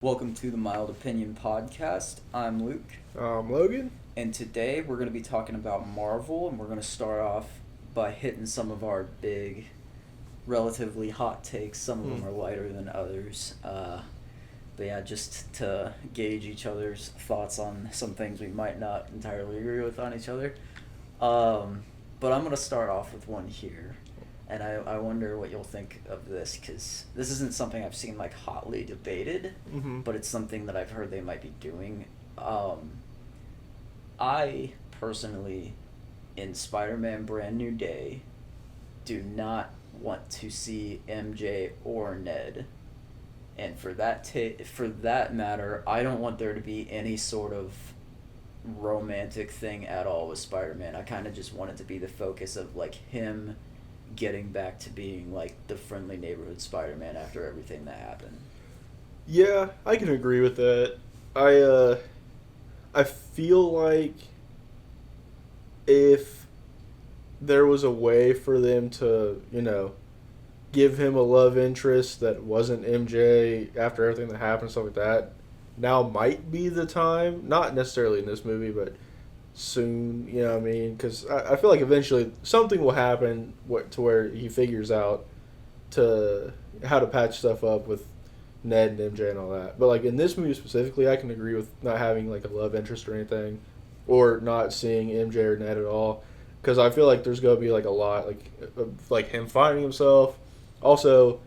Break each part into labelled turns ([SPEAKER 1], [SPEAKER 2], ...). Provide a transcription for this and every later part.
[SPEAKER 1] Welcome to the Mild Opinion Podcast. I'm Luke,
[SPEAKER 2] Logan.
[SPEAKER 1] and today we're going to be talking about Marvel, and we're going to start off by hitting some of our big, relatively hot takes. Some of them are lighter than others. But yeah, just to gauge each other's thoughts on some things we might not entirely agree with on each other. But I'm going to start off with one here. And I wonder what you'll think of this, because this isn't something I've seen like hotly debated, but it's something that I've heard they might be doing. I personally, in Spider-Man Brand New Day, do not want to see MJ or Ned. And for that matter, I don't want there to be any sort of romantic thing at all with Spider-Man. I kind of just want it to be the focus of like him getting back to being like the friendly neighborhood Spider-Man after everything that happened.
[SPEAKER 2] Yeah, I can agree with that. I feel like if there was a way for them to, give him a love interest that wasn't MJ after everything that happened, stuff like that, now might be the time. Not necessarily in this movie, but soon, you know what I mean? Because I feel like eventually something will happen to where he figures out to how to patch stuff up with Ned and MJ and all that. But like in this movie specifically, I can agree with not having like a love interest or anything, or not seeing MJ or Ned at all, because I feel like there's gonna be like a lot like him finding himself, also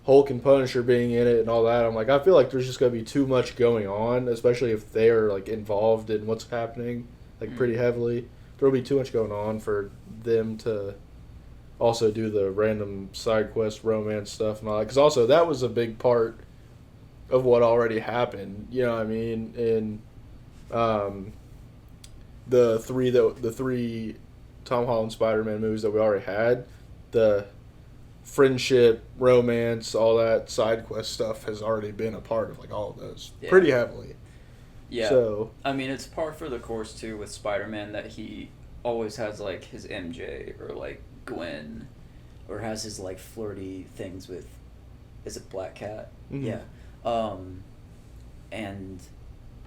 [SPEAKER 2] Hulk and Punisher being in it and all that. I'm like, I feel like there's just gonna be too much going on, especially if they're like involved in what's happening like pretty heavily. There'll be too much going on for them to also do the random side quest romance stuff and all that. Because also that was a big part of what already happened. You know what I mean? In the three Tom Holland Spider-Man movies that we already had, the friendship, romance, all that side quest stuff has already been a part of like all of those pretty heavily.
[SPEAKER 1] Yeah.
[SPEAKER 2] So
[SPEAKER 1] I mean, it's par for the course too with Spider-Man that he always has like his MJ or like Gwen, or has his like flirty things with, is it Black Cat?
[SPEAKER 2] Mm-hmm.
[SPEAKER 1] Yeah. And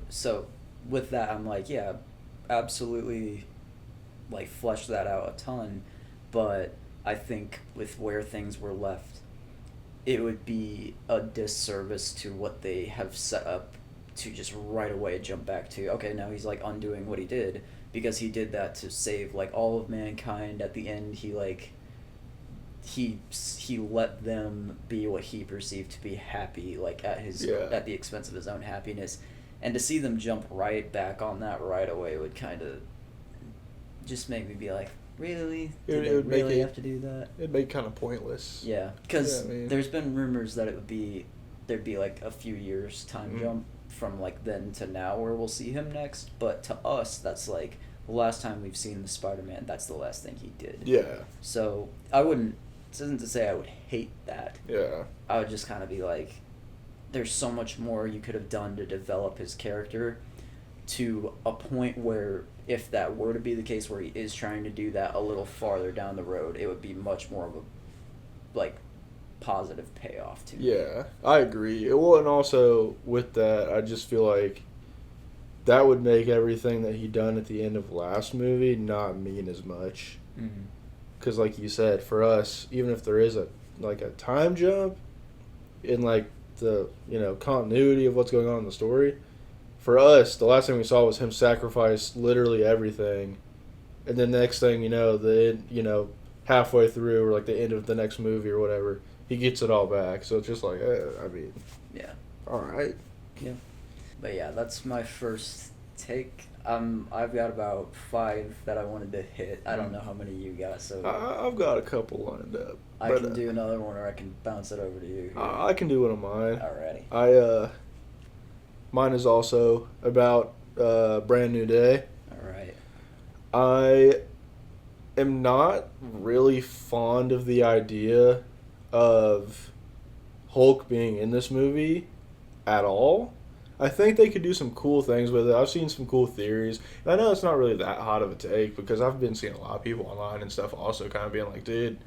[SPEAKER 1] so with that, I'm like, yeah, absolutely, like flesh that out a ton, but I think with where things were left, it would be a disservice to what they have set up to just right away jump back to, okay, now he's like undoing what he did, because he did that to save like all of mankind. At the end, he like he let them be what he perceived to be happy, like at the expense of his own happiness. And to see them jump right back on that right away would kind of just make me be like, really? Did they really have to do that?
[SPEAKER 2] It'd be kind of pointless.
[SPEAKER 1] Yeah, because there's been rumors that there'd be like a few years time jump from like then to now where we'll see him next. But to us, that's like the last time we've seen the Spider-Man. That's the last thing he did.
[SPEAKER 2] Yeah.
[SPEAKER 1] So I wouldn't. This isn't to say I would hate that.
[SPEAKER 2] Yeah.
[SPEAKER 1] I would just kind of be like, there's so much more you could have done to develop his character to a point where, if that were to be the case where he is trying to do that a little farther down the road, it would be much more of a like positive payoff to me.
[SPEAKER 2] Yeah, I agree. Well, and also with that, I just feel like that would make everything that he done at the end of last movie not mean as much. Because like you said, for us, even if there is a time jump in like the continuity of what's going on in the story, for us, the last thing we saw was him sacrifice literally everything, and then the next thing halfway through or like the end of the next movie or whatever, he gets it all back. So it's just like,
[SPEAKER 1] yeah,
[SPEAKER 2] all right,
[SPEAKER 1] yeah. But yeah, that's my first take. I've got about 5 that I wanted to hit. I don't know how many you got, so
[SPEAKER 2] I've got a couple lined up.
[SPEAKER 1] I can do another one, or I can bounce it over to you.
[SPEAKER 2] I can do one of mine.
[SPEAKER 1] Alrighty.
[SPEAKER 2] Mine is also about Brand New Day.
[SPEAKER 1] Alright.
[SPEAKER 2] I am not really fond of the idea of Hulk being in this movie at all. I think they could do some cool things with it. I've seen some cool theories. And I know it's not really that hot of a take, because I've been seeing a lot of people online and stuff also kind of being like, dude,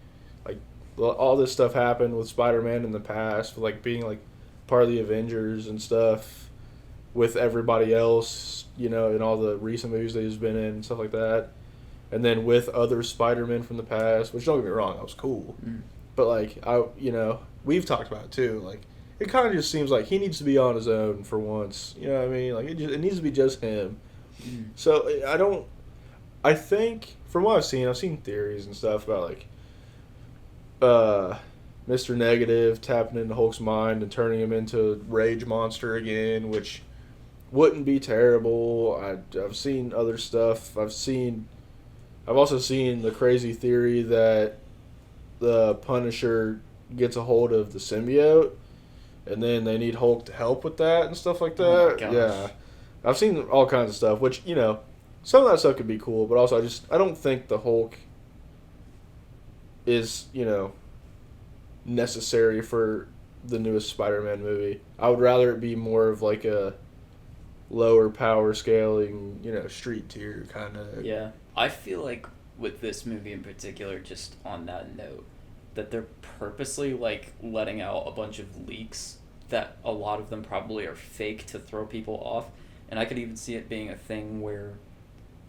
[SPEAKER 2] like, all this stuff happened with Spider-Man in the past, like being like part of the Avengers and stuff with everybody else, you know, in all the recent movies that he's been in and stuff like that. And then with other Spider-Men from the past, which don't get me wrong, that was cool. But like we've talked about it too. Like it kind of just seems like he needs to be on his own for once. You know what I mean? Like it needs to be just him. So I think from what I've seen theories and stuff about like Mr. Negative tapping into Hulk's mind and turning him into a rage monster again, which wouldn't be terrible. I've seen other stuff. I've also seen the crazy theory that the Punisher gets a hold of the symbiote, and then they need Hulk to help with that and stuff like that.
[SPEAKER 1] Oh my gosh.
[SPEAKER 2] Yeah, I've seen all kinds of stuff, which some of that stuff could be cool, but also I don't think the Hulk is necessary for the newest Spider-Man movie. I would rather it be more of like a lower power scaling, street tier kind of.
[SPEAKER 1] Yeah. I feel like with this movie in particular, just on that note, that they're purposely like letting out a bunch of leaks that a lot of them probably are fake to throw people off. And I could even see it being a thing where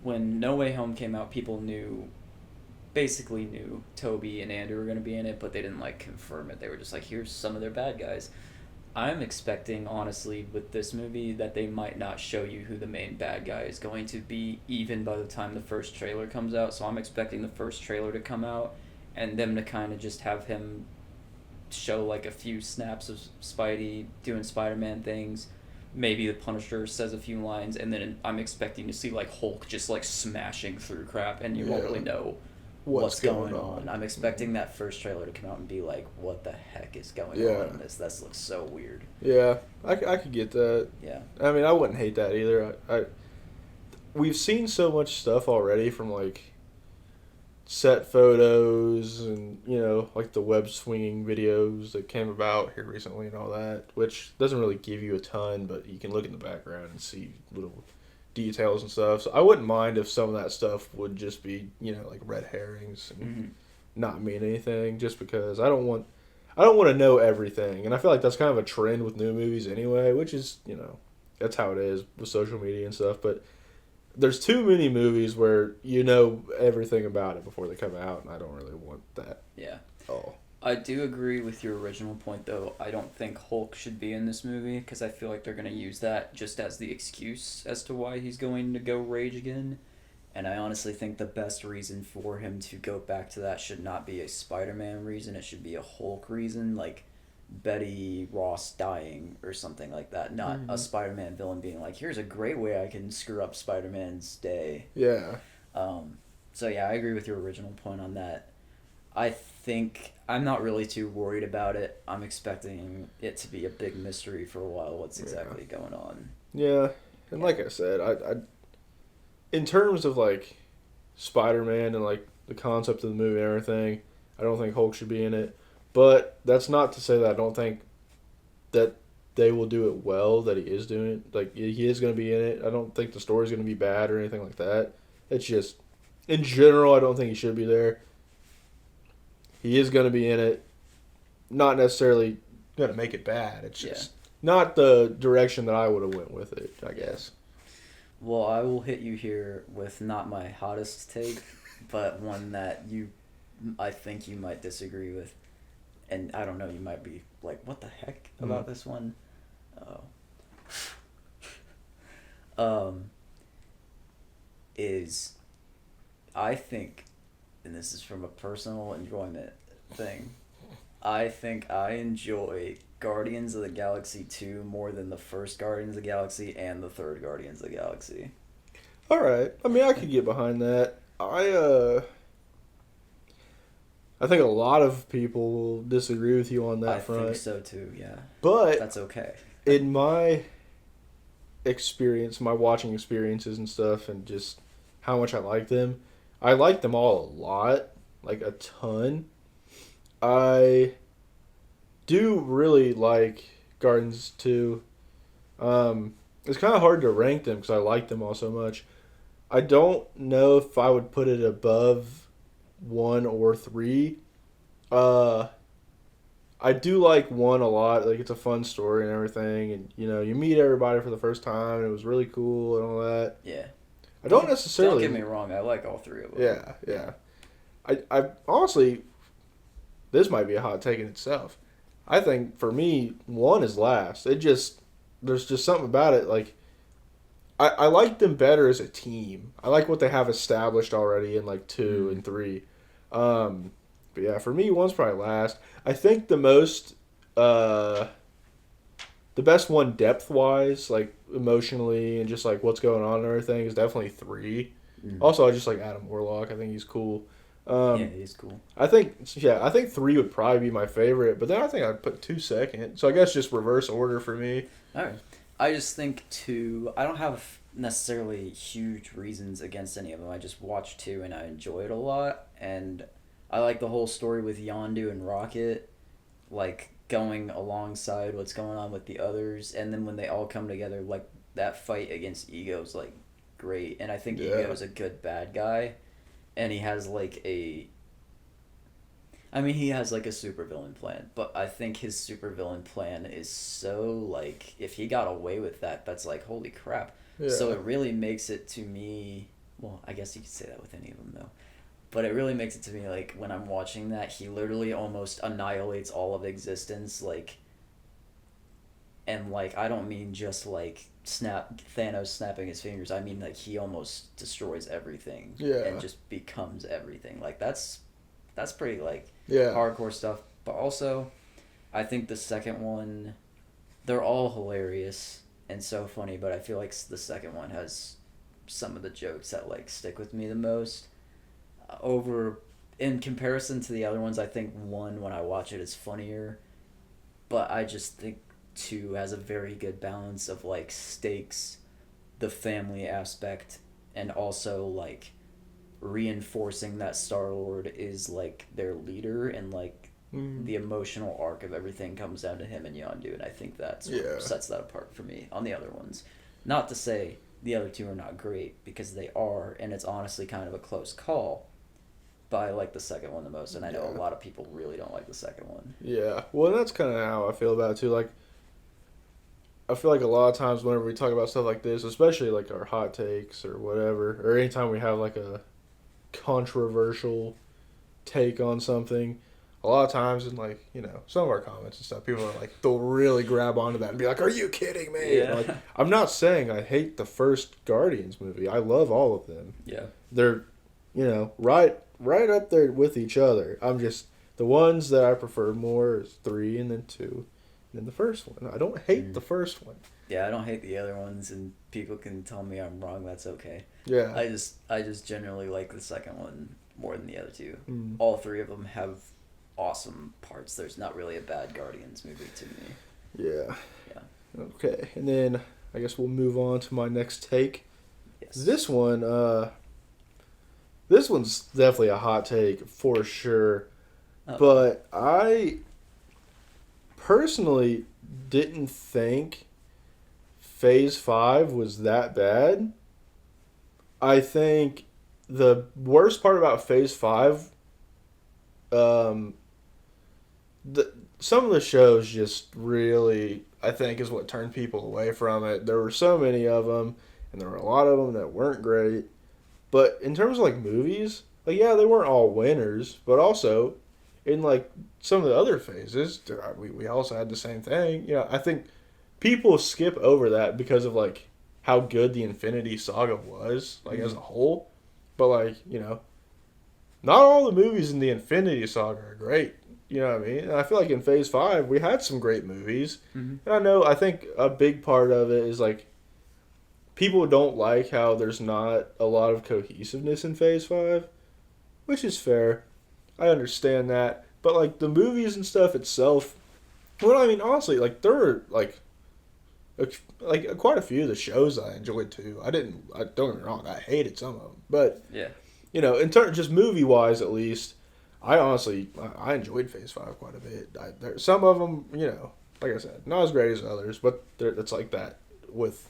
[SPEAKER 1] when No Way Home came out, people basically knew Toby and Andrew were going to be in it, but they didn't like confirm it. They were just like, here's some of their bad guys. I'm expecting, honestly, with this movie, that they might not show you who the main bad guy is going to be, even by the time the first trailer comes out. So I'm expecting the first trailer to come out, and them to kind of just have him show, like, a few snaps of Spidey doing Spider-Man things. Maybe the Punisher says a few lines, and then I'm expecting to see, like, Hulk just, like, smashing through crap, and you won't really know what's going on. I'm expecting that first trailer to come out and be like, what the heck is going on in this? That looks so weird.
[SPEAKER 2] Yeah, I could get that.
[SPEAKER 1] Yeah.
[SPEAKER 2] I mean, I wouldn't hate that either. We've seen so much stuff already from, like, set photos and, like the web swinging videos that came about here recently and all that, which doesn't really give you a ton, but you can look in the background and see little details and stuff. So I wouldn't mind if some of that stuff would just be, like red herrings and not mean anything, just because I don't want to know everything. And I feel like that's kind of a trend with new movies anyway, which is, that's how it is with social media and stuff. But there's too many movies where you know everything about it before they come out, and I don't really want that.
[SPEAKER 1] Yeah.
[SPEAKER 2] Oh.
[SPEAKER 1] I do agree with your original point, though. I don't think Hulk should be in this movie, because I feel like they're going to use that just as the excuse as to why he's going to go rage again. And I honestly think the best reason for him to go back to that should not be a Spider-Man reason. It should be a Hulk reason, like Betty Ross dying or something like that. Not a Spider-Man villain being like, here's a great way I can screw up Spider-Man's day.
[SPEAKER 2] Yeah.
[SPEAKER 1] So yeah, I agree with your original point on that. I think I'm not really too worried about it. I'm expecting it to be a big mystery for a while, what's exactly going on.
[SPEAKER 2] Yeah, and like I said, I in terms of like Spider-Man and like the concept of the movie and everything, I don't think Hulk should be in it. But that's not to say that I don't think that they will do it well, that he is doing it. Like, he is going to be in it. I don't think the story's going to be bad or anything like that. It's just, in general, I don't think he should be there. He is going to be in it. Not necessarily going to make it bad. It's just not the direction that I would have went with it, I guess.
[SPEAKER 1] Well, I will hit you here with not my hottest take, but one that I think you might disagree with. And I don't know, you might be like, what the heck about this one? Is I think, and this is from a personal enjoyment thing, I think I enjoy Guardians of the Galaxy 2 more than the first Guardians of the Galaxy and the third Guardians of the Galaxy.
[SPEAKER 2] Alright. I mean, I could get behind that. I think a lot of people will disagree with you on that front. I
[SPEAKER 1] think so too, yeah.
[SPEAKER 2] But
[SPEAKER 1] that's okay.
[SPEAKER 2] In my experience, my watching experiences and stuff, and just how much I like them all a lot, like a ton. I do really like Guardians 2. It's kind of hard to rank them because I like them all so much. I don't know if I would put it above 1 or 3. I I do like 1 a lot. Like, it's a fun story and everything, and you meet everybody for the first time, and it was really cool and all that.
[SPEAKER 1] Yeah.
[SPEAKER 2] I don't necessarily.
[SPEAKER 1] Don't get me wrong. I like all 3 of them.
[SPEAKER 2] Yeah. I honestly, this might be a hot take in itself. I think for me, 1 is last. There's just something about it. Like, I like them better as a team. I like what they have established already in like 2 and 3. But yeah, for me, 1's probably last. I think the best one depth wise, like emotionally and just like what's going on and everything, is definitely 3. Also, I just like Adam Warlock. I think he's cool.
[SPEAKER 1] Yeah, he's cool.
[SPEAKER 2] I think 3 would probably be my favorite, but then I think I'd put 2 second. So I guess just reverse order for me.
[SPEAKER 1] All right. I just think 2. I don't have necessarily huge reasons against any of them. I just watched 2 and I enjoy it a lot, and I like the whole story with Yondu and Rocket, like going alongside what's going on with the others, and then when they all come together, like that fight against Ego's like great, and I think Ego's a good bad guy, and he has like he has like a supervillain plan, but I think his supervillain plan is so like if he got away with that, that's like holy crap.
[SPEAKER 2] Yeah.
[SPEAKER 1] So it really makes it to me. Well, I guess you could say that with any of them though. But it really makes it to me like when I'm watching that, he literally almost annihilates all of existence, like, and like I don't mean just like Thanos snapping his fingers. I mean like he almost destroys everything, and just becomes everything. Like that's pretty like hardcore stuff. But also, I think the second one, they're all hilarious and so funny. But I feel like the second one has some of the jokes that like stick with me the most. Over in comparison to the other ones, I think 1 when I watch it is funnier, but I just think 2 has a very good balance of like stakes, the family aspect, and also like reinforcing that Star-Lord is like their leader, and like the emotional arc of everything comes down to him and Yondu, and I think that's what sets that apart for me on the other ones. Not to say the other 2 are not great, because they are, and it's honestly kind of a close call. But I like the second one the most, and I know a lot of people really don't like the second one.
[SPEAKER 2] Yeah, well, that's kind of how I feel about it, too. Like, I feel like a lot of times whenever we talk about stuff like this, especially, like, our hot takes or whatever, or anytime we have, like, a controversial take on something, a lot of times in, like, some of our comments and stuff, people are like, they'll really grab onto that and be like, are you kidding me?
[SPEAKER 1] Yeah.
[SPEAKER 2] Like, I'm not saying I hate the first Guardians movie. I love all of them.
[SPEAKER 1] Yeah.
[SPEAKER 2] They're, right up there with each other. I'm just, the ones that I prefer more is 3 and then 2 and then the first one. I don't hate the first one.
[SPEAKER 1] Yeah, I don't hate the other ones, and people can tell me I'm wrong. That's okay.
[SPEAKER 2] Yeah.
[SPEAKER 1] I just generally like the second one more than the other 2. All 3 of them have awesome parts. There's not really a bad Guardians movie to me.
[SPEAKER 2] Yeah.
[SPEAKER 1] Yeah.
[SPEAKER 2] Okay, and then I guess we'll move on to my next take.
[SPEAKER 1] Yes.
[SPEAKER 2] This one's definitely a hot take for sure.
[SPEAKER 1] Oh.
[SPEAKER 2] But I personally didn't think Phase 5 was that bad. I think the worst part about Phase 5, some of the shows just really, I think, is what turned people away from it. There were so many of them, and there were a lot of them that weren't great. But in terms of, like, movies, like, yeah, they weren't all winners, but also in, like, some of the other phases, we also had the same thing. I think people skip over that because of, like, how good the Infinity Saga was, like, as a whole. But, like, not all the movies in the Infinity Saga are great. You know what I mean? And I feel like in Phase 5, we had some great movies. And I think a big part of it is, like, people don't like how there's not a lot of cohesiveness in Phase 5, which is fair. I understand that. But, like, the movies and stuff itself, well, I mean, honestly, like, there were, like quite a few of the shows I enjoyed, too. Don't get me wrong, I hated some of them. But,
[SPEAKER 1] yeah,
[SPEAKER 2] in terms, just movie-wise, at least, I enjoyed Phase 5 quite a bit. Some of them, like I said, not as great as others, but it's like that with,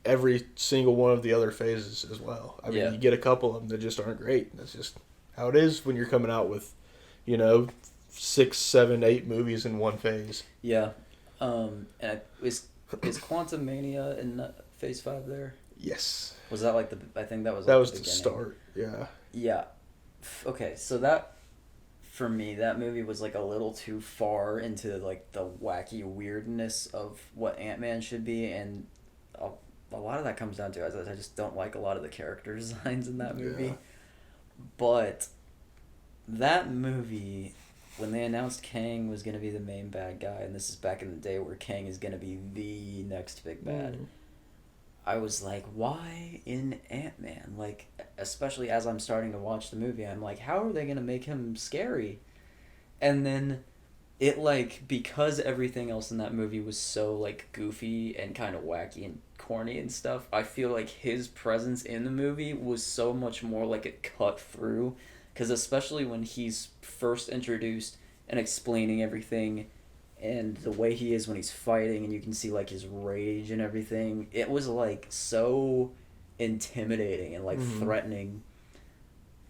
[SPEAKER 2] every single one of the other phases as well. I mean, you get a couple of them that just aren't great. That's just how it is when you're coming out with, 6, 7, 8 movies in one phase.
[SPEAKER 1] Yeah. And is Quantum Mania in Phase 5 there?
[SPEAKER 2] Yes.
[SPEAKER 1] Was that like the? I think that was
[SPEAKER 2] That
[SPEAKER 1] like
[SPEAKER 2] was
[SPEAKER 1] the
[SPEAKER 2] the
[SPEAKER 1] beginning.
[SPEAKER 2] start. Yeah.
[SPEAKER 1] Yeah. Okay, so that for me, that movie was like a little too far into like the wacky weirdness of what Ant-Man should be, and a, a lot of that comes down to I just don't like a lot of the character designs in that movie.
[SPEAKER 2] Yeah.
[SPEAKER 1] But that movie, when they announced Kang was going to be the main bad guy, and this is back in the day where Kang is going to be the next big bad, I was like, why in Ant-Man? Like, especially as I'm starting to watch the movie, I'm like, how are they going to make him scary? And then it, like, because everything else in that movie was so, like, goofy and kind of wacky and corny and stuff, I feel like his presence in the movie was so much more like it cut through. Because especially when he's first introduced and explaining everything and the way he is when he's fighting, and you can see like his rage and everything, it was like so intimidating and like threatening,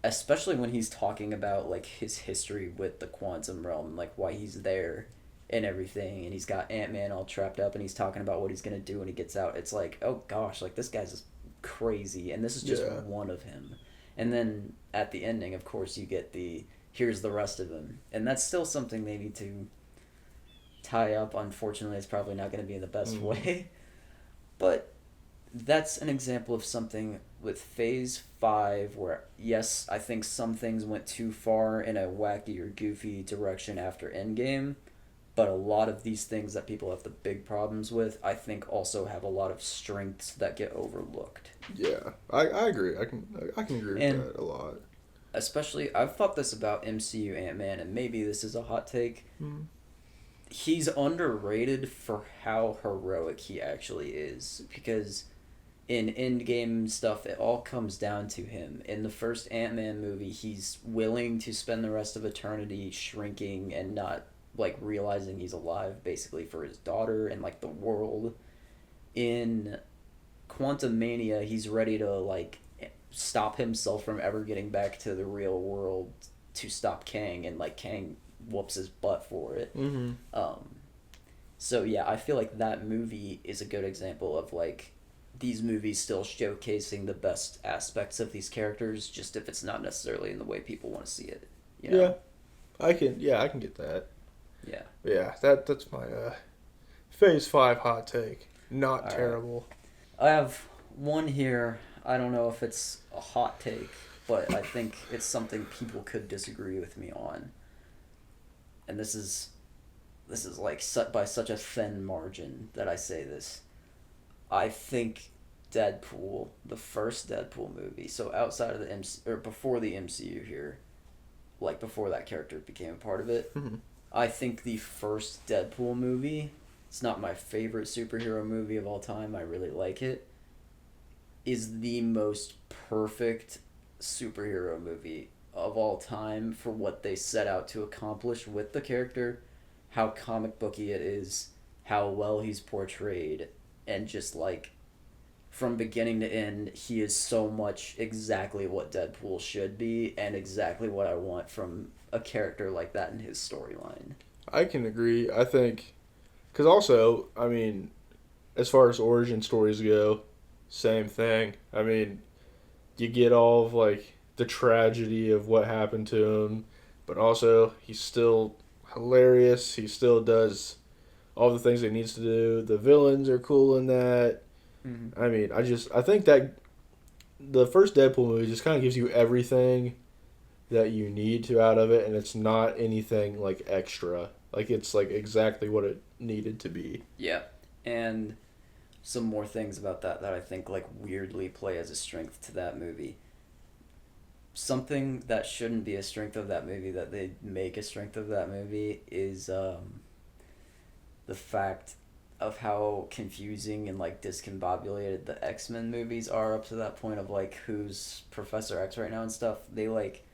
[SPEAKER 1] especially when he's talking about like his history with the quantum realm and like why he's there and everything, and he's got Ant-Man all trapped up and he's talking about what he's gonna do when he gets out. It's like, oh gosh, like this guy's just crazy, and this is just one of him. And then at the ending, of course, you get the here's the rest of him, and that's still something they need to tie up. Unfortunately, it's probably not going to be in the best way, but that's an example of something with Phase 5 where, yes, I think some things went too far in a wacky or goofy direction after Endgame, but a lot of these things that people have the big problems with, I think also have a lot of strengths that get overlooked.
[SPEAKER 2] Yeah, I agree. I can agree with that a lot.
[SPEAKER 1] Especially, I've thought this about MCU Ant-Man, and maybe this is a hot take. He's underrated for how heroic he actually is, because in Endgame stuff, it all comes down to him. In the first Ant-Man movie, he's willing to spend the rest of eternity shrinking and not, like, realizing he's alive, basically, for his daughter and, like, the world. In Quantum Mania, he's ready to, like, stop himself from ever getting back to the real world to stop Kang, and, like, Kang whoops his butt for it. So, yeah, I feel like that movie is a good example of, like, these movies still showcasing the best aspects of these characters, just if it's not necessarily in the way people want to see it. You know?
[SPEAKER 2] Yeah, I can get that.
[SPEAKER 1] Yeah.
[SPEAKER 2] Yeah, that's my Phase 5 hot take. Not terrible.
[SPEAKER 1] Right. I have one here. I don't know if it's a hot take, but I think it's something people could disagree with me on. And this is like by such a thin margin that I say this. I think Deadpool, the first Deadpool movie, so outside of the or before the MCU here, like before that character became a part of it, I think the first Deadpool movie, it's not my favorite superhero movie of all time, I really like it, is the most perfect superhero movie of all time for what they set out to accomplish with the character, how comic booky it is, how well he's portrayed, and just like from beginning to end, he is so much exactly what Deadpool should be and exactly what I want from a character like that in his storyline.
[SPEAKER 2] I can agree. I think, because also, I mean, as far as origin stories go, same thing. I mean, you get all of like the tragedy of what happened to him, but also he's still hilarious. He still does all the things he needs to do. The villains are cool in that. I mean, I think that the first Deadpool movie just kind of gives you everything that you need to out of it, and it's not anything like extra. Like it's like exactly what it needed to be.
[SPEAKER 1] Yeah, and some more things about that I think like weirdly play as a strength to that movie. Something that shouldn't be a strength of that movie that they make a strength of that movie is the fact of how confusing and like discombobulated the X-Men movies are up to that point of like who's Professor X right now and stuff. They like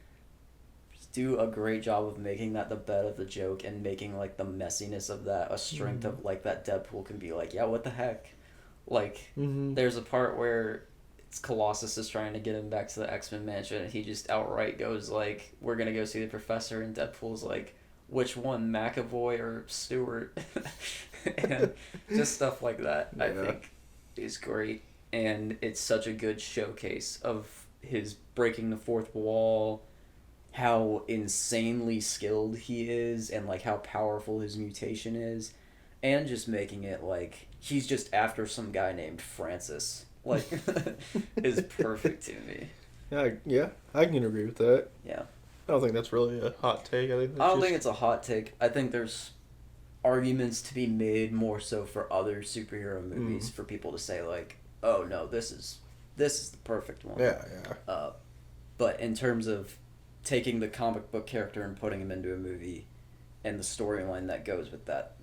[SPEAKER 1] do a great job of making that the butt of the joke and making like the messiness of that a strength of like that Deadpool can be like, yeah, what the heck? Like there's a part where it's Colossus is trying to get him back to the X-Men mansion and he just outright goes like, we're gonna go see the professor, and Deadpool's like, which one, McAvoy or Stewart, and just stuff like that. I think is great, and it's such a good showcase of his breaking the fourth wall, how insanely skilled he is, and like how powerful his mutation is, and just making it like he's just after some guy named Francis. Like, is perfect to me.
[SPEAKER 2] Yeah, I can agree with that.
[SPEAKER 1] Yeah.
[SPEAKER 2] I don't think that's really a hot take. I don't
[SPEAKER 1] think it's a hot take. I think there's arguments to be made more so for other superhero movies for people to say like, oh no, this is the perfect one.
[SPEAKER 2] Yeah.
[SPEAKER 1] But in terms of taking the comic book character and putting him into a movie, and the storyline that goes with that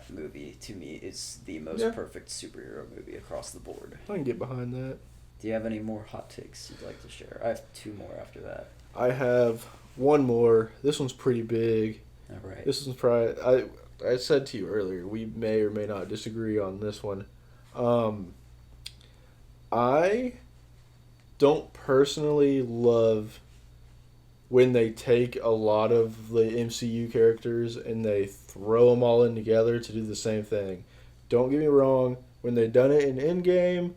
[SPEAKER 1] movie, to me is the most perfect superhero movie across the board.
[SPEAKER 2] I can get behind that.
[SPEAKER 1] Do you have any more hot takes you'd like to share? I have 2 more after that.
[SPEAKER 2] I have one more. This one's pretty big.
[SPEAKER 1] All right.
[SPEAKER 2] This is probably I said to you earlier, we may or may not disagree on this one. I don't personally love when they take a lot of the MCU characters and they throw them all in together to do the same thing. Don't get me wrong, when they done it in Endgame,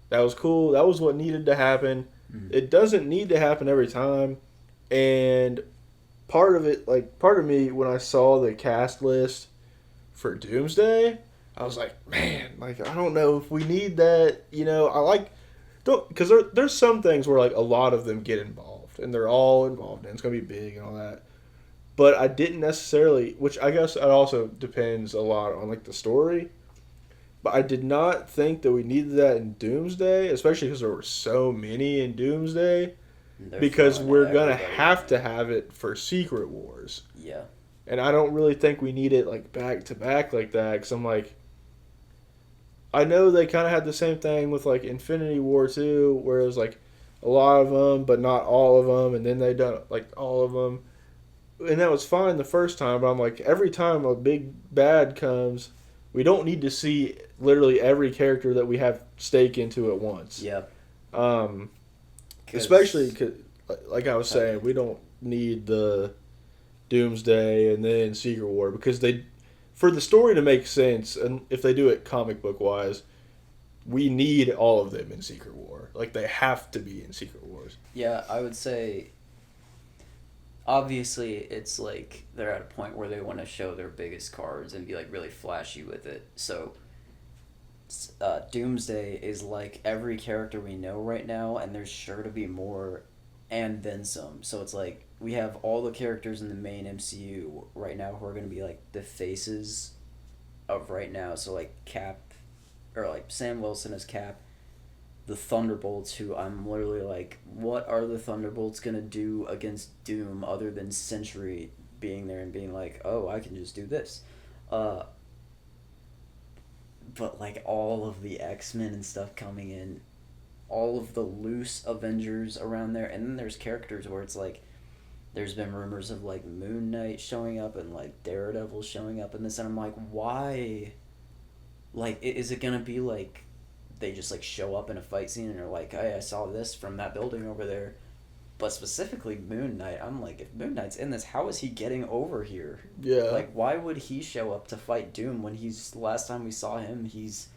[SPEAKER 2] that was cool. That was what needed to happen. It doesn't need to happen every time. And part of me, when I saw the cast list for Doomsday, I was like, man, like, I don't know if we need that. You know, because there's some things where, like, a lot of them get involved. And they're all involved, and it's going to be big and all that. But I didn't necessarily, which I guess it also depends a lot on, like, the story. But I did not think that we needed that in Doomsday, especially because there were so many in Doomsday. Because we're going to have it for Secret Wars.
[SPEAKER 1] Yeah.
[SPEAKER 2] And I don't really think we need it, like, back to back like that. Because I'm like, I know they kind of had the same thing with, like, Infinity War 2, where it was, like, a lot of them, but not all of them. And then they done, like, all of them. And that was fine the first time. But I'm like, every time a big bad comes, we don't need to see literally every character that we have stake into at once.
[SPEAKER 1] Yeah.
[SPEAKER 2] Especially, cause, like I was saying, we don't need the Doomsday and then Secret War because for the story to make sense, and if they do it comic book wise, we need all of them in Secret War. Like, they have to be in Secret Wars.
[SPEAKER 1] Yeah, I would say, obviously, it's like they're at a point where they want to show their biggest cards and be, like, really flashy with it. So, Doomsday is like every character we know right now, and there's sure to be more, and then some. So it's like, we have all the characters in the main MCU right now who are going to be, like, the faces of right now. So, like, Cap, or, like, Sam Wilson as Cap, the Thunderbolts, who I'm literally like, what are the Thunderbolts going to do against Doom other than Sentry being there and being like, oh, I can just do this. But, like, all of the X-Men and stuff coming in, all of the loose Avengers around there, and then there's characters where it's like, there's been rumors of, like, Moon Knight showing up and, like, Daredevil showing up in this, and I'm like, why? Like, is it gonna be, like, they just, like, show up in a fight scene and are like, hey, I saw this from that building over there. But specifically Moon Knight, I'm like, if Moon Knight's in this, how is he getting over here?
[SPEAKER 2] Yeah.
[SPEAKER 1] Like, why would he show up to fight Doom when last time we saw him, he's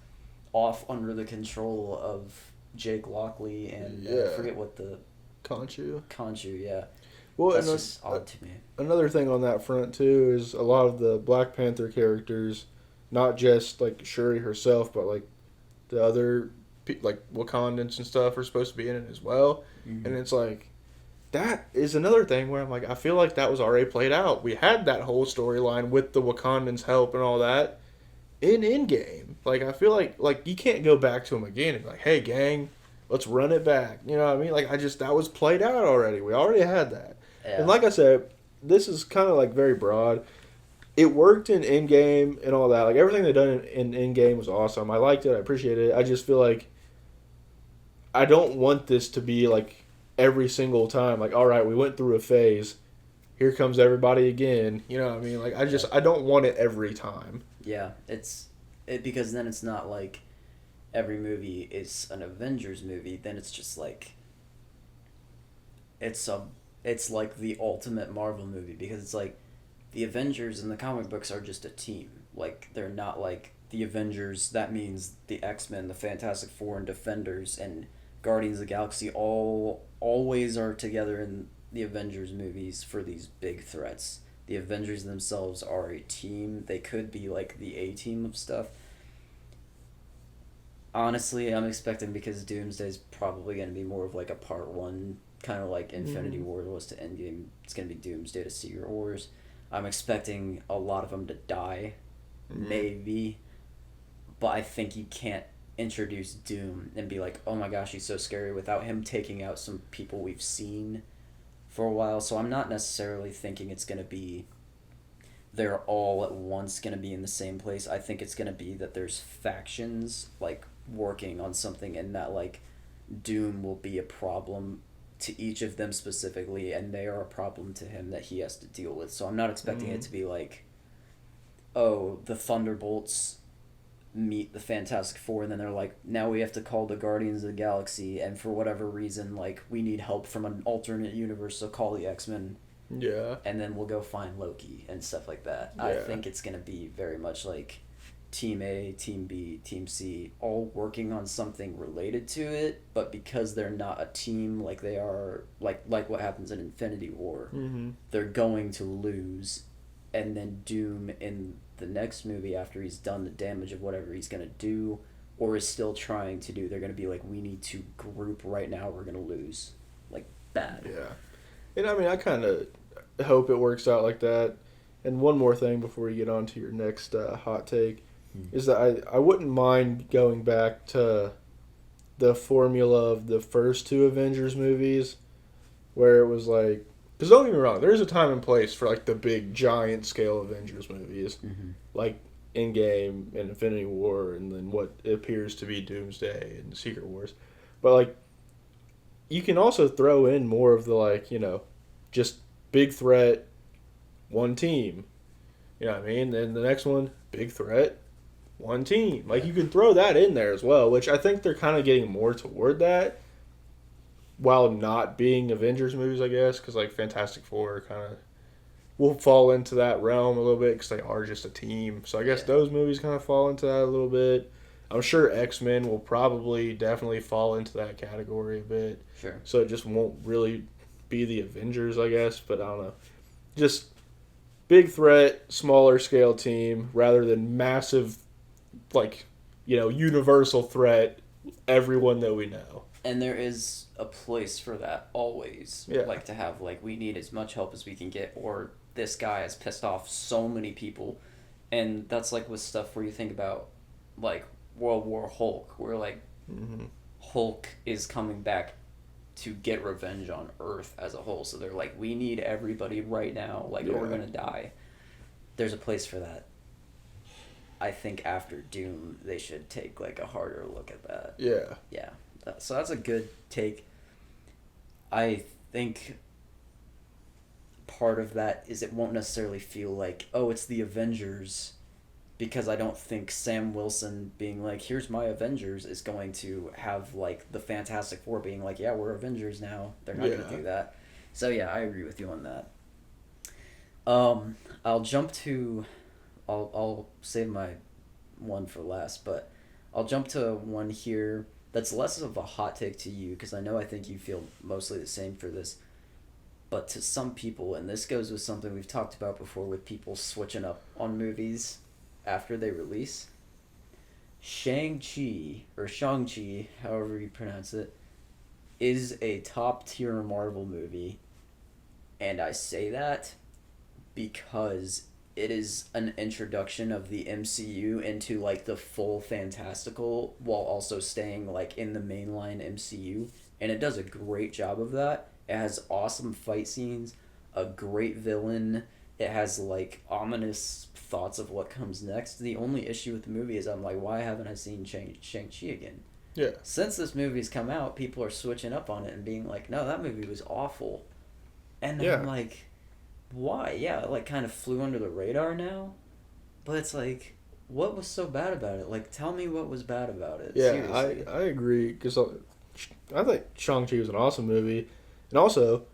[SPEAKER 1] off under the control of Jake Lockley and I forget what the... Khonshu, yeah.
[SPEAKER 2] Well,
[SPEAKER 1] that's just odd to me.
[SPEAKER 2] Another thing on that front, too, is a lot of the Black Panther characters, not just, like, Shuri herself, but, like, the other, like, Wakandans and stuff are supposed to be in it as well. Mm-hmm. And it's like, that is another thing where I'm like, I feel like that was already played out. We had that whole storyline with the Wakandans' help and all that in Endgame. Like, I feel like you can't go back to them again and be like, hey, gang, let's run it back. You know what I mean? Like, that was played out already. We already had that. Yeah. And like I said, this is kind of, like, very broad. It worked in Endgame and all that. Like, everything they done in Endgame was awesome. I liked it. I appreciated it. I just feel like I don't want this to be, like, every single time. Like, all right, we went through a phase. Here comes everybody again. You know what I mean? Like, I don't want it every time.
[SPEAKER 1] Yeah, because then it's not like every movie is an Avengers movie. Then it's just like, it's like the ultimate Marvel movie, because it's like, the Avengers in the comic books are just a team. Like, they're not like the Avengers. That means the X-Men, the Fantastic Four, and Defenders, and Guardians of the Galaxy all always are together in the Avengers movies for these big threats. The Avengers themselves are a team. They could be like the A-team of stuff. Honestly, I'm expecting, because Doomsday's probably going to be more of like a part one, kind of like Infinity War was to Endgame. It's going to be Doomsday to Secret Wars. I'm expecting a lot of them to die, maybe. But I think you can't introduce Doom and be like, oh my gosh, he's so scary, without him taking out some people we've seen for a while. So I'm not necessarily thinking it's going to be they're all at once going to be in the same place. I think it's going to be that there's factions like working on something, and that like Doom will be a problem to each of them specifically, and they are a problem to him that he has to deal with. So I'm not expecting it to be like, oh, the Thunderbolts meet the Fantastic Four, and then they're like, now we have to call the Guardians of the Galaxy, and for whatever reason, like, we need help from an alternate universe, so call the X-Men.
[SPEAKER 2] Yeah.
[SPEAKER 1] And then we'll go find Loki and stuff like that.
[SPEAKER 2] Yeah.
[SPEAKER 1] I think it's going to be very much like Team A, Team B, Team C, all working on something related to it, but because they're not a team like they are, like what happens in Infinity War, they're going to lose, and then Doom in the next movie, after he's done the damage of whatever he's going to do, or is still trying to do, they're going to be like, we need to group right now, we're going to lose. Like, bad.
[SPEAKER 2] Yeah. And I mean, I kind of hope it works out like that. And one more thing before you get on to your next hot take is that I wouldn't mind going back to the formula of the first two Avengers movies, where it was like, because don't get me wrong, there's a time and place for like the big giant scale Avengers movies, like Endgame and Infinity War, and then what appears to be Doomsday and Secret Wars. But like, you can also throw in more of the like, you know, just big threat, one team. You know what I mean? And the next one, big threat, one team. Like, you can throw that in there as well, which I think they're kind of getting more toward that, while not being Avengers movies, I guess, because like Fantastic Four kind of will fall into that realm a little bit because they are just a team. So I guess those movies kind of fall into that a little bit. I'm sure X-Men will probably definitely fall into that category a bit.
[SPEAKER 1] Sure.
[SPEAKER 2] So it just won't really be the Avengers, I guess, but I don't know. Just big threat, smaller scale team, rather than massive, like, you know, universal threat, everyone that we know.
[SPEAKER 1] And there is a place for that always.
[SPEAKER 2] Yeah.
[SPEAKER 1] Like, to have, like, we need as much help as we can get, or this guy has pissed off so many people. And that's like with stuff where you think about, like, World War Hulk, where, like, Hulk is coming back to get revenge on Earth as a whole. So they're like, we need everybody right now, like, or we're going to die. There's a place for that. I think after Doom, they should take, like, a harder look at that.
[SPEAKER 2] Yeah.
[SPEAKER 1] Yeah. So that's a good take. I think part of that is it won't necessarily feel like, oh, it's the Avengers, because I don't think Sam Wilson being like, here's my Avengers, is going to have, like, the Fantastic Four being like, yeah, we're Avengers now. They're not going to do that. So, yeah, I agree with you on that. I'll save my one for last, but I'll jump to one here that's less of a hot take to you, because I think you feel mostly the same for this. But to some people, and this goes with something we've talked about before with people switching up on movies after they release, Shang-Chi, however you pronounce it, is a top-tier Marvel movie. And I say that because it is an introduction of the MCU into, like, the full fantastical, while also staying, like, in the mainline MCU. And it does a great job of that. It has awesome fight scenes, a great villain. It has, like, ominous thoughts of what comes next. The only issue with the movie is I'm like, why haven't I seen Shang-Chi again?
[SPEAKER 2] Yeah.
[SPEAKER 1] Since this movie's come out, people are switching up on it and being like, no, that movie was awful. And I'm like, why? Yeah, it, like, kind of flew under the radar now. But it's like, what was so bad about it? Like, tell me what was bad about it.
[SPEAKER 2] Yeah,
[SPEAKER 1] Seriously.
[SPEAKER 2] I agree, because I think Shang-Chi was an awesome movie. And also,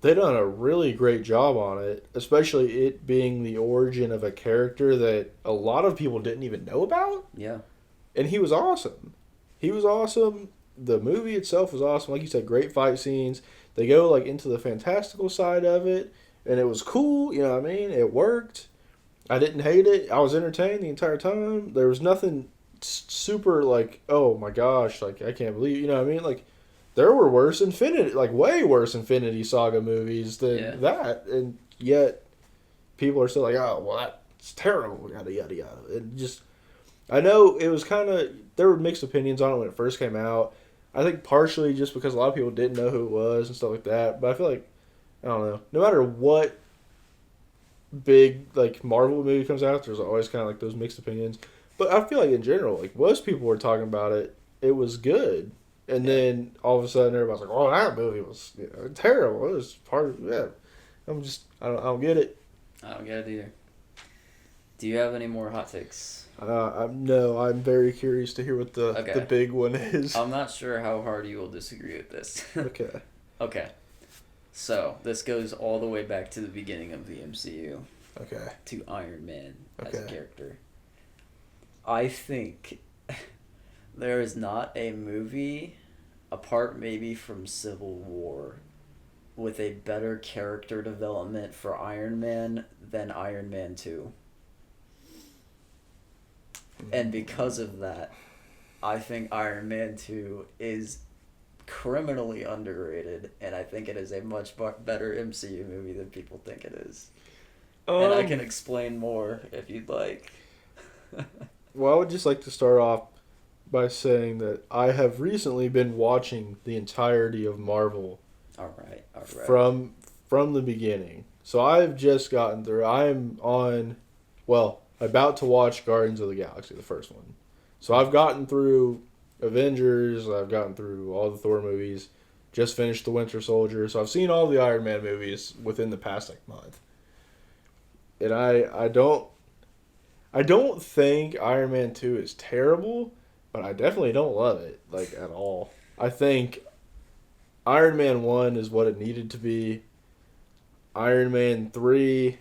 [SPEAKER 2] they done a really great job on it, especially it being the origin of a character that a lot of people didn't even know about.
[SPEAKER 1] Yeah.
[SPEAKER 2] And he was awesome. He was awesome. The movie itself was awesome. Like you said, great fight scenes. They go like into the fantastical side of it, and it was cool. You know what I mean? It worked. I didn't hate it. I was entertained the entire time. There was nothing super like, oh my gosh, like I can't believe, you know what I mean? Like there were worse Infinity, like way worse Infinity Saga movies than that, and yet people are still like, oh well, that's terrible, yada yada yada. And just, I know it was kind of, there were mixed opinions on it when it first came out. I think partially just because a lot of people didn't know who it was and stuff like that. But I feel like, I don't know, no matter what big like Marvel movie comes out, there's always kind of like those mixed opinions. But I feel like in general, like most people were talking about it, it was good, and then all of a sudden everybody's like, "Oh, that movie was terrible." It was part of I don't get it.
[SPEAKER 1] I don't get it either. Do you have any more hot takes?
[SPEAKER 2] I'm very curious to hear what the big one is.
[SPEAKER 1] I'm not sure how hard you will disagree with this.
[SPEAKER 2] Okay.
[SPEAKER 1] Okay. So, this goes all the way back to the beginning of the MCU.
[SPEAKER 2] Okay.
[SPEAKER 1] To Iron Man as a character. I think there is not a movie, apart maybe from Civil War, with a better character development for Iron Man than Iron Man 2. And because of that, I think Iron Man 2 is criminally underrated, and I think it is a much better MCU movie than people think it is. And I can explain more if you'd like.
[SPEAKER 2] Well, I would just like to start off by saying that I have recently been watching the entirety of Marvel.
[SPEAKER 1] All right.
[SPEAKER 2] From the beginning. So I've just gotten through. I'm on, well, about to watch Guardians of the Galaxy, the first one. So I've gotten through Avengers. I've gotten through all the Thor movies. Just finished the Winter Soldier. So I've seen all the Iron Man movies within the past month. And I don't think Iron Man 2 is terrible, but I definitely don't love it, like, at all. I think Iron Man 1 is what it needed to be. Iron Man 3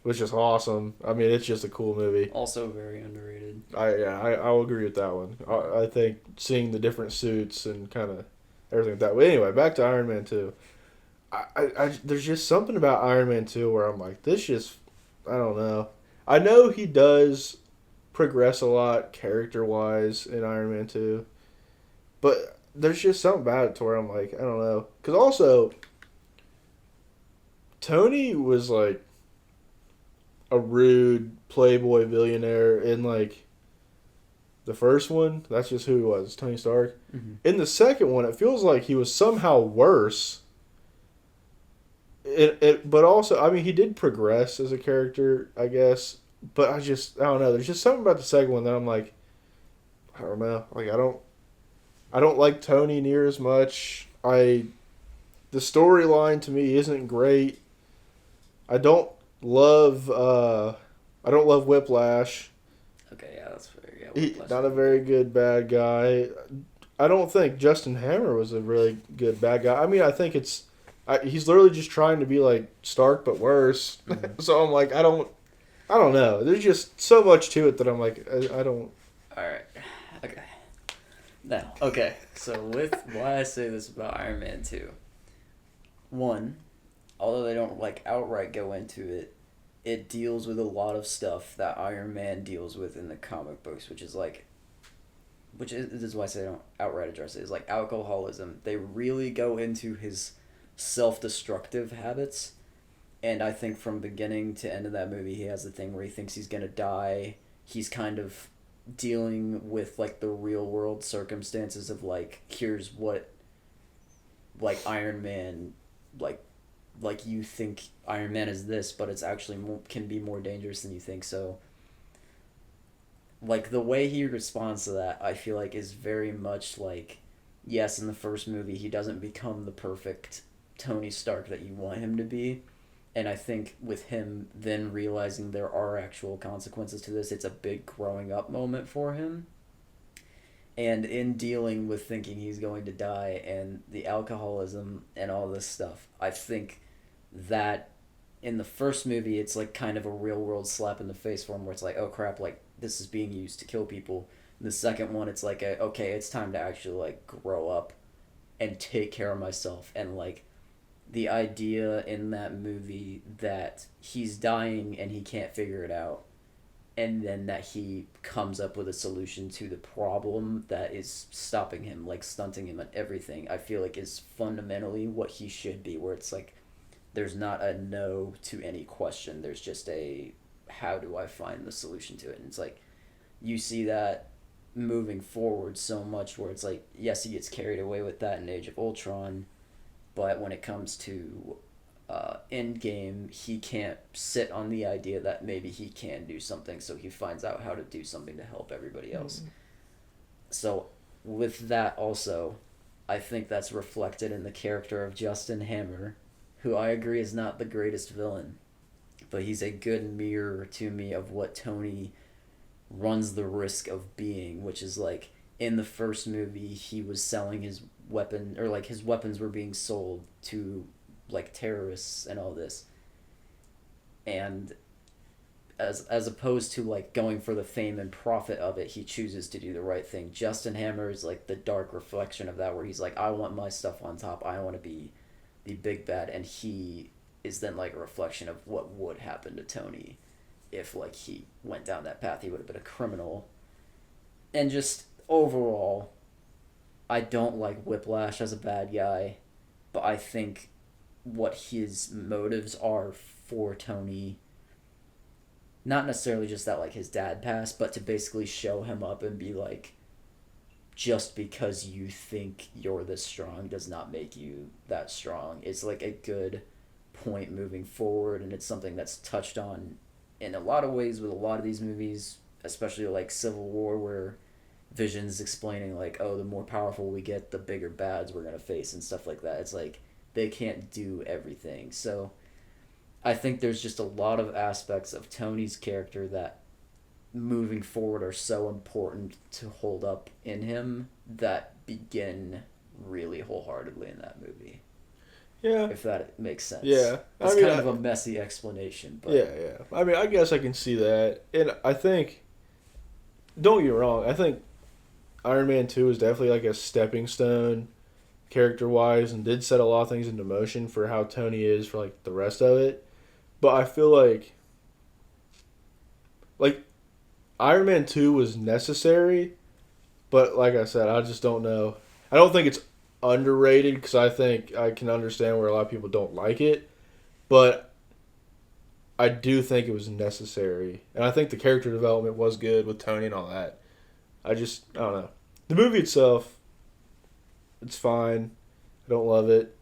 [SPEAKER 2] was just awesome. I mean, it's just a cool movie.
[SPEAKER 1] Also very underrated.
[SPEAKER 2] I'll agree with that one. I think seeing the different suits and kind of everything like that. But anyway, back to Iron Man 2. There's just something about Iron Man 2 where I'm like, this just, I don't know. I know he does progress a lot character-wise in Iron Man 2, but there's just something about it to where I'm like, I don't know. Because also, Tony was like a rude playboy billionaire in like the first one. That's just who he was, Tony Stark. Mm-hmm. In the second one, it feels like he was somehow worse. But also, I mean, he did progress as a character, I guess. But I don't know. There's just something about the second one that I'm like, I don't know. Like, I don't like Tony near as much. The storyline to me isn't great. I don't love Whiplash.
[SPEAKER 1] Okay, yeah, that's fair. Yeah,
[SPEAKER 2] He's not a very good bad guy. I don't think Justin Hammer was a really good bad guy. I mean, I think he's literally just trying to be like Stark but worse. Mm-hmm. So I'm like, I don't know. There's just so much to it that I'm like, I don't.
[SPEAKER 1] All right. Okay. Now, okay. So with why I say this about Iron Man 2. One, although they don't like outright go into it, it deals with a lot of stuff that Iron Man deals with in the comic books, this is why I say I don't outright address it, is like alcoholism. They really go into his self-destructive habits, and I think from beginning to end of that movie, he has the thing where he thinks he's gonna die. He's kind of dealing with like the real world circumstances of like, here's what like Iron Man, like you think Iron Man is this, but it's actually can be more dangerous than you think. So like the way he responds to that, I feel like is very much like, yes, in the first movie he doesn't become the perfect Tony Stark that you want him to be, and I think with him then realizing there are actual consequences to this, it's a big growing up moment for him. And in dealing with thinking he's going to die and the alcoholism and all this stuff, I think that in the first movie it's like kind of a real world slap in the face for him where it's like, oh crap, like this is being used to kill people. In the second one it's like okay, it's time to actually like grow up and take care of myself. And like the idea in that movie that he's dying and he can't figure it out, and then that he comes up with a solution to the problem that is stopping him, like stunting him at everything, I feel like is fundamentally what he should be, where it's like there's not a no to any question, there's just a how do I find the solution to it. And it's like you see that moving forward so much where it's like, yes, he gets carried away with that in Age of Ultron, but when it comes to Endgame, he can't sit on the idea that maybe he can do something, so he finds out how to do something to help everybody else. So with that also, I think that's reflected in the character of Justin Hammer, who I agree is not the greatest villain, but he's a good mirror to me of what Tony runs the risk of being, which is like in the first movie he was selling his weapon, or like his weapons were being sold to like terrorists and all this, and as opposed to like going for the fame and profit of it, he chooses to do the right thing. Justin Hammer is like the dark reflection of that, where he's like, I want my stuff on top, I want to be the big bad. And he is then like a reflection of what would happen to Tony if like he went down that path. He would have been a criminal. And just overall, I don't like Whiplash as a bad guy, but I think what his motives are for Tony, not necessarily just that like his dad passed, but to basically show him up and be like, just because you think you're this strong does not make you that strong. It's like a good point moving forward, and it's something that's touched on in a lot of ways with a lot of these movies, especially like Civil War, where Vision's explaining like, oh, the more powerful we get, the bigger bads we're gonna face and stuff like that. It's like they can't do everything. So I think there's just a lot of aspects of Tony's character that moving forward are so important to hold up in him that begin really wholeheartedly in that movie.
[SPEAKER 2] Yeah.
[SPEAKER 1] If that makes sense.
[SPEAKER 2] Yeah.
[SPEAKER 1] It's kind of a messy explanation, but
[SPEAKER 2] yeah. I mean, I guess I can see that. And I think, don't get me wrong, I think Iron Man 2 is definitely like a stepping stone character-wise and did set a lot of things into motion for how Tony is for like the rest of it. But I feel like Iron Man 2 was necessary, but like I said, I just don't know. I don't think it's underrated, because I think I can understand where a lot of people don't like it, but I do think it was necessary. And I think the character development was good with Tony and all that. I don't know. The movie itself, it's fine. I don't love it.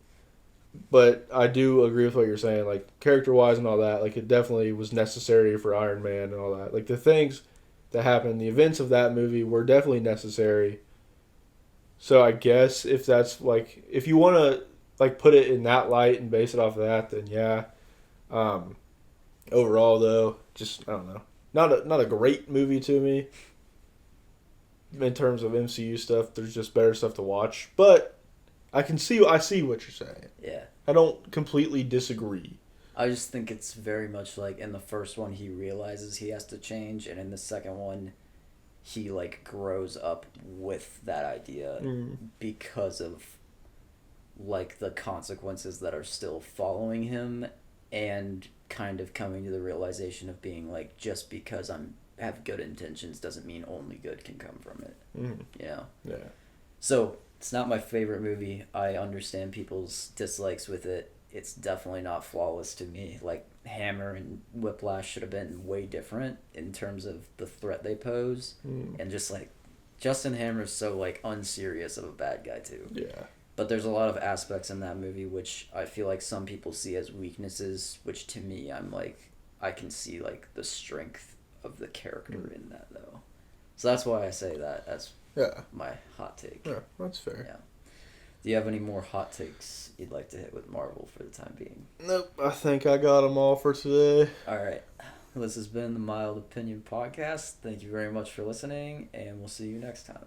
[SPEAKER 2] But I do agree with what you're saying. Like, character-wise and all that, like, it definitely was necessary for Iron Man and all that. Like, the things that happened, the events of that movie were definitely necessary. So I guess if that's, like, if you want to, like, put it in that light and base it off of that, then yeah. Overall, though, just, I don't know. Not a great movie to me. In terms of MCU stuff, there's just better stuff to watch. But I see what you're saying.
[SPEAKER 1] yeah.
[SPEAKER 2] I don't completely disagree.
[SPEAKER 1] I just think it's very much like in the first one he realizes he has to change, and in the second one he like grows up with that idea because of like the consequences that are still following him, and kind of coming to the realization of being like, just because I'm have good intentions doesn't mean only good can come from it. You know?
[SPEAKER 2] Yeah.
[SPEAKER 1] So it's not my favorite movie. I understand people's dislikes with it. It's definitely not flawless to me. Like, Hammer and Whiplash should have been way different in terms of the threat they pose. And just, like, Justin Hammer's so, like, unserious of a bad guy, too.
[SPEAKER 2] Yeah.
[SPEAKER 1] But there's a lot of aspects in that movie which I feel like some people see as weaknesses, which to me, I'm like, I can see, like, the strength of the character in that, though. So that's why I say that as my hot take.
[SPEAKER 2] Yeah, that's fair.
[SPEAKER 1] Yeah. Do you have any more hot takes you'd like to hit with Marvel for the time being?
[SPEAKER 2] Nope, I think I got them all for today.
[SPEAKER 1] All right. This has been the Mild Opinion Podcast. Thank you very much for listening, and we'll see you next time.